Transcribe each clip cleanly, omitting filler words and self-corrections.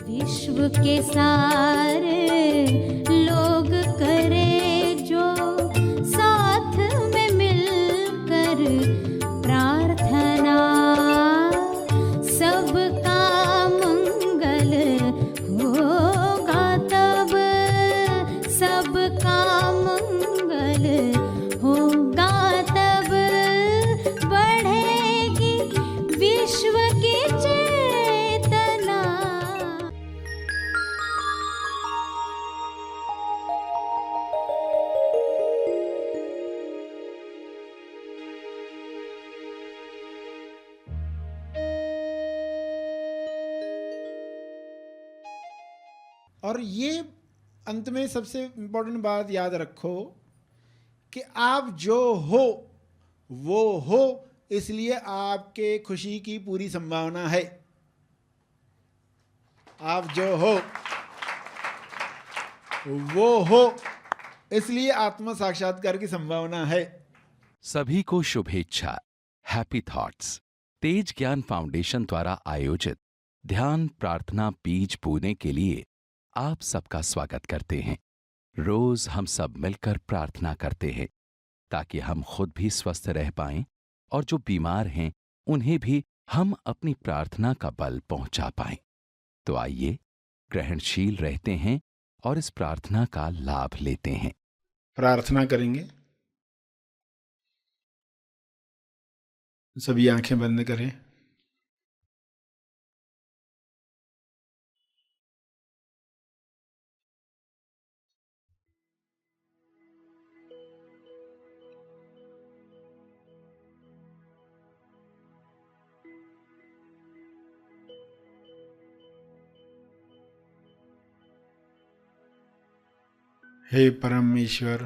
विश्व के सारे लोग करे जो साथ में मिलकर प्रार्थना, सबका मंगल होगा तब, सबका मंगल होगा तब, बढ़ेगी विश्व की चेतना। और ये अंत में सबसे इम्पोर्टेंट बात याद रखो कि आप जो हो वो हो, इसलिए आपके खुशी की पूरी संभावना है। आप जो हो वो हो, इसलिए आत्म साक्षात्कार की संभावना है। सभी को शुभेच्छा। हैप्पी थॉट्स तेज ज्ञान फाउंडेशन द्वारा आयोजित ध्यान प्रार्थना बीज बोने के लिए आप सबका स्वागत करते हैं। रोज हम सब मिलकर प्रार्थना करते हैं ताकि हम खुद भी स्वस्थ रह पाएं और जो बीमार हैं उन्हें भी हम अपनी प्रार्थना का बल पहुंचा पाएं। तो आइए ग्रहणशील रहते हैं और इस प्रार्थना का लाभ लेते हैं। प्रार्थना करेंगे। सभी आंखें बंद करें। हे परम ईश्वर,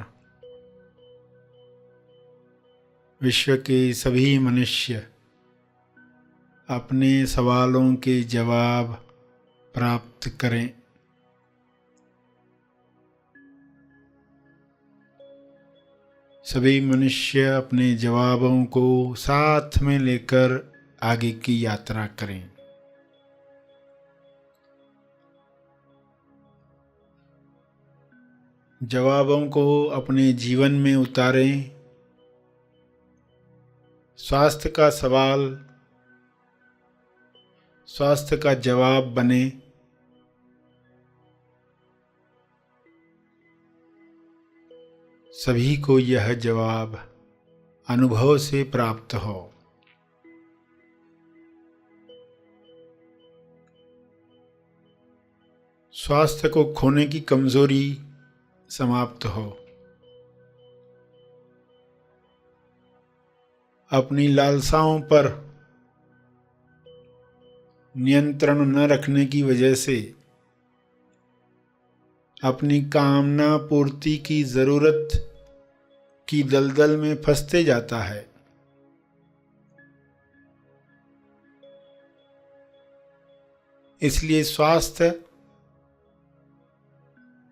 विश्व के सभी मनुष्य अपने सवालों के जवाब प्राप्त करें। सभी मनुष्य अपने जवाबों को साथ में लेकर आगे की यात्रा करें। जवाबों को अपने जीवन में उतारें। स्वास्थ्य का सवाल स्वास्थ्य का जवाब बने। सभी को यह जवाब अनुभव से प्राप्त हो। स्वास्थ्य को खोने की कमजोरी समाप्त हो। अपनी लालसाओं पर नियंत्रण न रखने की वजह से अपनी कामना पूर्ति की जरूरत की दलदल में फंसते जाता है। इसलिए स्वास्थ्य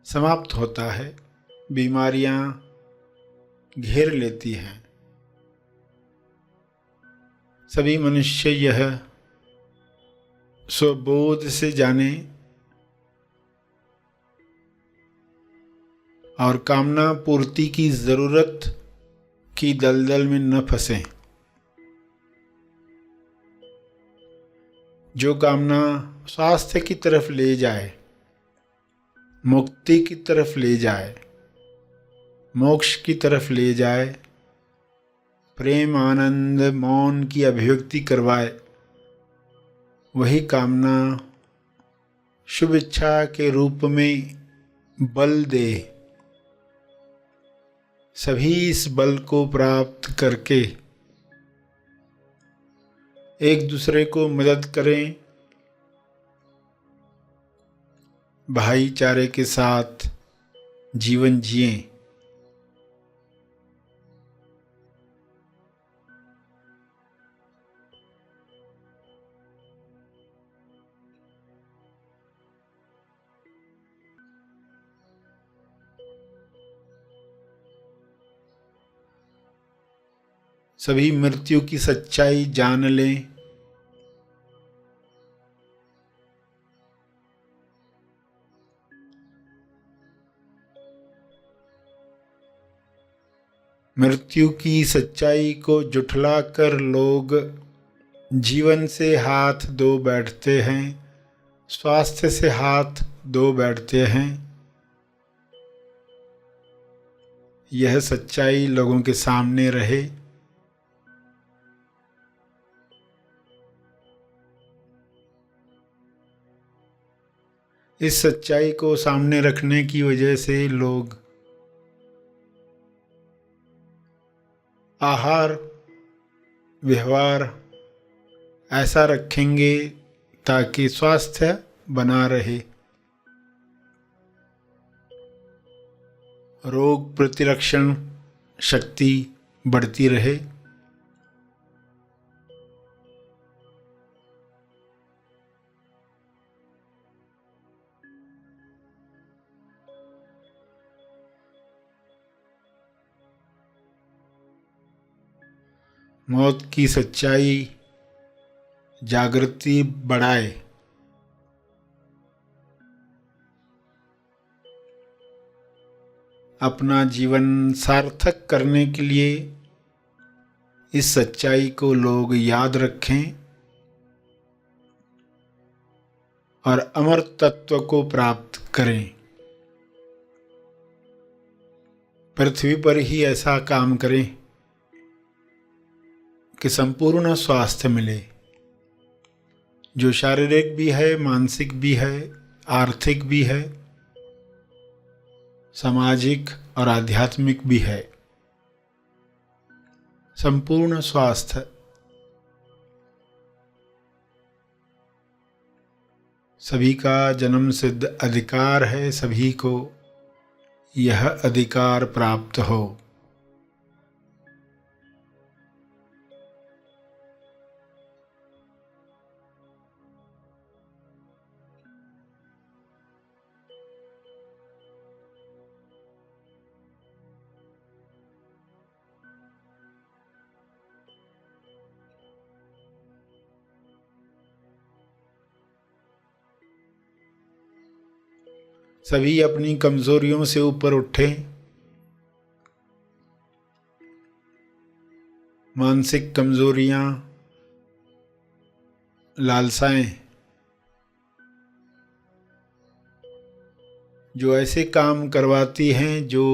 समाप्त होता है, बीमारियां घेर लेती हैं। सभी मनुष्य यह स्वबोध से जाने और कामना पूर्ति की जरूरत की दलदल में न फंसें। जो कामना स्वास्थ्य की तरफ ले जाए, मुक्ति की तरफ ले जाए, मोक्ष की तरफ ले जाए, प्रेम आनंद मौन की अभिव्यक्ति करवाए, वही कामना शुभ इच्छा के रूप में बल दे। सभी इस बल को प्राप्त करके एक दूसरे को मदद करें, भाईचारे के साथ जीवन जिएं। सभी मृत्यु की सच्चाई जान लें। मृत्यु की सच्चाई को जुठलाकर लोग जीवन से हाथ धो बैठते हैं, स्वास्थ्य से हाथ धो बैठते हैं। यह सच्चाई लोगों के सामने रहे। इस सच्चाई को सामने रखने की वजह से लोग आहार व्यवहार ऐसा रखेंगे ताकि स्वास्थ्य बना रहे, रोग प्रतिरक्षण शक्ति बढ़ती रहे। मौत की सच्चाई जागृति बढ़ाए। अपना जीवन सार्थक करने के लिए इस सच्चाई को लोग याद रखें और अमर तत्व को प्राप्त करें। पृथ्वी पर ही ऐसा काम करें कि संपूर्ण स्वास्थ्य मिले, जो शारीरिक भी है, मानसिक भी है, आर्थिक भी है, सामाजिक और आध्यात्मिक भी है। संपूर्ण स्वास्थ्य सभी का जन्म सिद्ध अधिकार है, सभी को यह अधिकार प्राप्त हो। सभी अपनी कमजोरियों से ऊपर उठें। मानसिक कमजोरियां, लालसाएं जो ऐसे काम करवाती हैं जो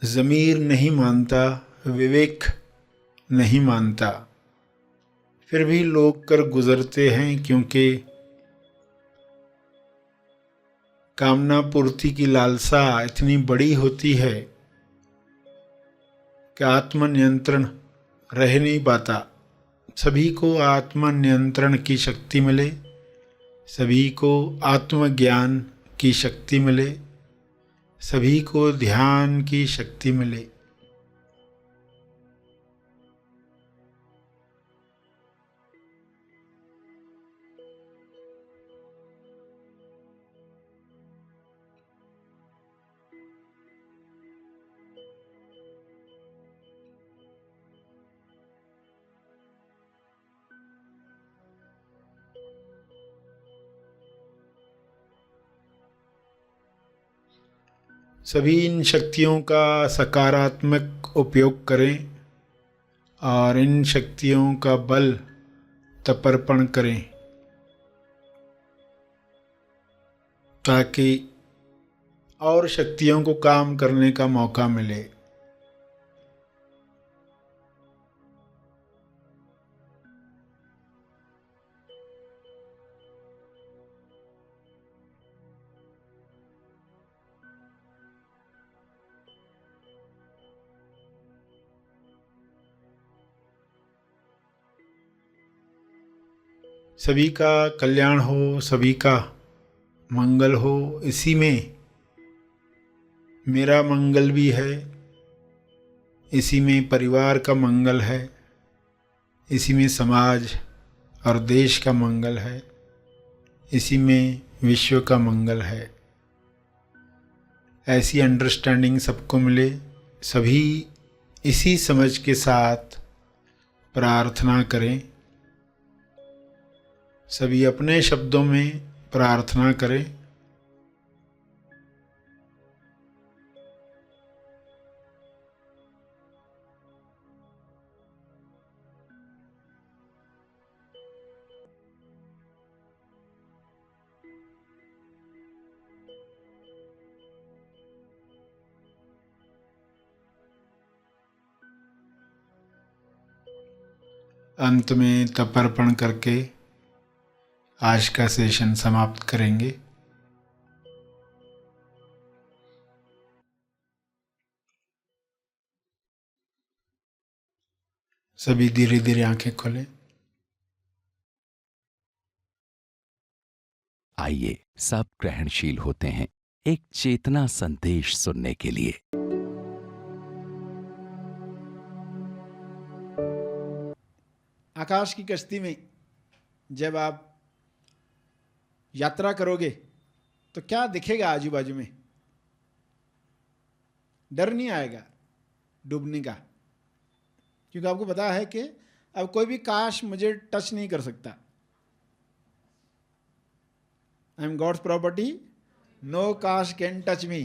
ज़मीर नहीं मानता, विवेक नहीं मानता, फिर भी लोग कर गुजरते हैं, क्योंकि कामना पूर्ति की लालसा इतनी बड़ी होती है कि आत्मनियंत्रण रह नहीं पाता। सभी को आत्मनियंत्रण की शक्ति मिले, सभी को आत्मज्ञान की शक्ति मिले, सभी को ध्यान की शक्ति मिले। सभी इन शक्तियों का सकारात्मक उपयोग करें और इन शक्तियों का बल तपर्पण करें, ताकि और शक्तियों को काम करने का मौका मिले। सभी का कल्याण हो, सभी का मंगल हो। इसी में मेरा मंगल भी है, इसी में परिवार का मंगल है, इसी में समाज और देश का मंगल है, इसी में विश्व का मंगल है। ऐसी अंडरस्टैंडिंग सबको मिले। सभी इसी समझ के साथ प्रार्थना करें। सभी अपने शब्दों में प्रार्थना करें। अंत में तर्पण करके आज का सेशन समाप्त करेंगे। सभी धीरे धीरे आंखें खोलें। आइए सब ग्रहणशील होते हैं एक चेतना संदेश सुनने के लिए। आकाश की कश्ती में जब आप यात्रा करोगे तो क्या दिखेगा आजू बाजू में? डर नहीं आएगा डूबने का, क्योंकि आपको पता है कि अब कोई भी काश मुझे टच नहीं कर सकता। I am God's property, no curse can touch me.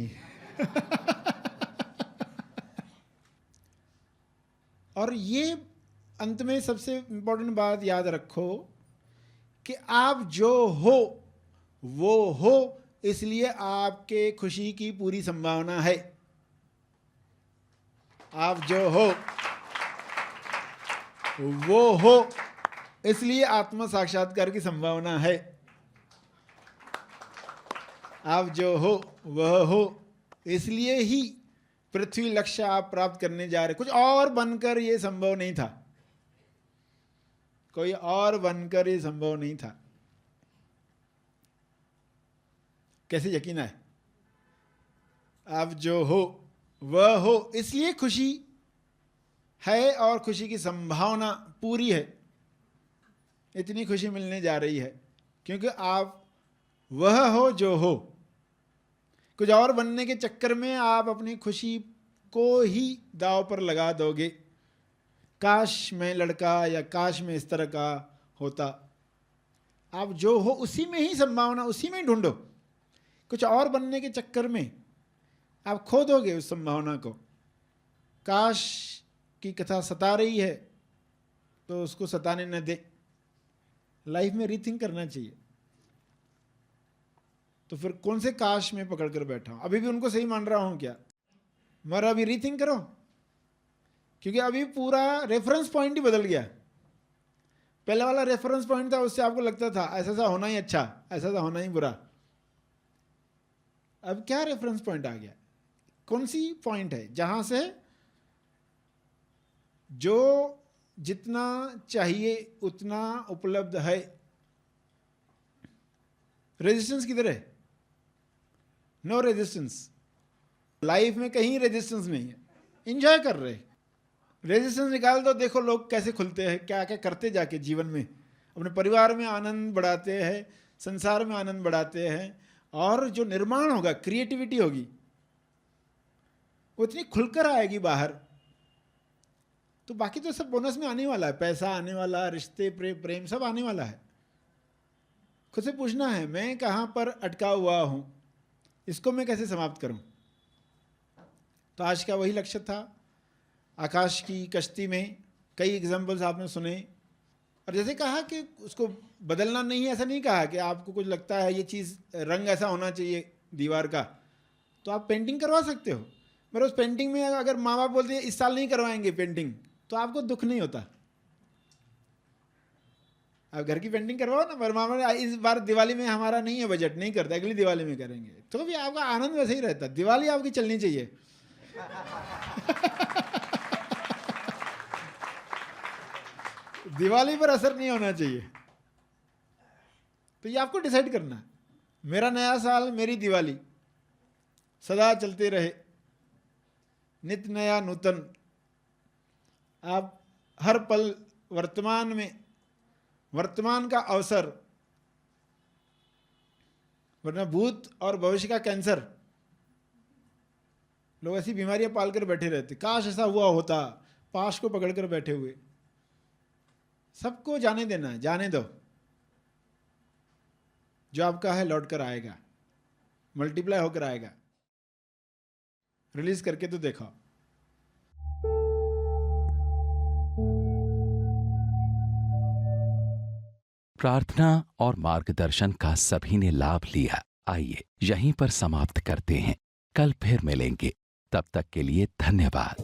और ये अंत में सबसे इंपॉर्टेंट बात याद रखो कि आप जो हो वो हो, इसलिए आपके खुशी की पूरी संभावना है। आप जो हो वो हो, इसलिए आत्म साक्षात्कार की संभावना है। आप जो हो वह हो, इसलिए ही पृथ्वी लक्ष्य आप प्राप्त करने जा रहे। कुछ और बनकर ये संभव नहीं था, कोई और बनकर ये संभव नहीं था। कैसे यकीन है? आप जो हो वह हो, इसलिए खुशी है और खुशी की संभावना पूरी है। इतनी खुशी मिलने जा रही है क्योंकि आप वह हो जो हो। कुछ और बनने के चक्कर में आप अपनी खुशी को ही दांव पर लगा दोगे। काश मैं लड़का या काश मैं इस तरह का होता। आप जो हो उसी में ही संभावना, उसी में ही ढूंढो। कुछ और बनने के चक्कर में आप खो दोगे उस संभावना को। काश की कथा सता रही है तो उसको सताने न दे। लाइफ में रीथिंक करना चाहिए। तो फिर कौन से काश में पकड़ कर बैठा हूं? अभी भी उनको सही मान रहा हूं क्या? मगर अभी रीथिंक करो, क्योंकि अभी पूरा रेफरेंस पॉइंट ही बदल गया। पहले वाला रेफरेंस पॉइंट था, उससे आपको लगता था ऐसा सा होना ही अच्छा, ऐसा सा होना ही बुरा। अब क्या रेफरेंस पॉइंट आ गया? कौन सी पॉइंट है जहां से जो जितना चाहिए उतना उपलब्ध है? रेजिस्टेंस किधर है? No resistance. लाइफ में कहीं रेजिस्टेंस नहीं है। एंजॉय कर रहे। रेजिस्टेंस निकाल दो, देखो लोग कैसे खुलते हैं, क्या क्या करते जाके जीवन में। अपने परिवार में आनंद बढ़ाते हैं, संसार में आनंद बढ़ाते हैं, और जो निर्माण होगा, क्रिएटिविटी होगी, वो इतनी खुलकर आएगी बाहर। तो बाकी तो सब बोनस में आने वाला है। पैसा आने वाला, रिश्ते, प्रेम सब आने वाला है। खुद से पूछना है, मैं कहाँ पर अटका हुआ हूँ, इसको मैं कैसे समाप्त करूँ? तो आज का वही लक्ष्य था। आकाश की कश्ती में कई एग्जाम्पल्स आपने सुने, और जैसे कहा कि उसको बदलना नहीं है। ऐसा नहीं कहा कि आपको कुछ लगता है ये चीज़ रंग ऐसा होना चाहिए दीवार का, तो आप पेंटिंग करवा सकते हो। मगर उस पेंटिंग में अगर माँ बाप बोलते हैं इस साल नहीं करवाएंगे पेंटिंग, तो आपको दुख नहीं होता। आप घर की पेंटिंग करवाओ ना, पर मामा इस बार दिवाली में हमारा नहीं है बजट, नहीं करता, अगली दिवाली में करेंगे, तो भी आपका आनंद वैसे ही रहता। दिवाली आपकी चलनी चाहिए। दिवाली पर असर नहीं होना चाहिए। तो ये आपको डिसाइड करना है। मेरा नया साल, मेरी दिवाली सदा चलते रहे, नित्य नया नूतन। आप हर पल वर्तमान में, वर्तमान का अवसर, वरना भूत और भविष्य का कैंसर। लोग ऐसी बीमारियां पालकर बैठे रहते, काश ऐसा हुआ होता, पाश को पकड़कर बैठे हुए। सबको जाने देना है, जाने दो। जो आपका है लौट कर आएगा, मल्टीप्लाई होकर आएगा। रिलीज करके तो देखो। प्रार्थना और मार्गदर्शन का सभी ने लाभ लिया। आइए यहीं पर समाप्त करते हैं। कल फिर मिलेंगे। तब तक के लिए धन्यवाद।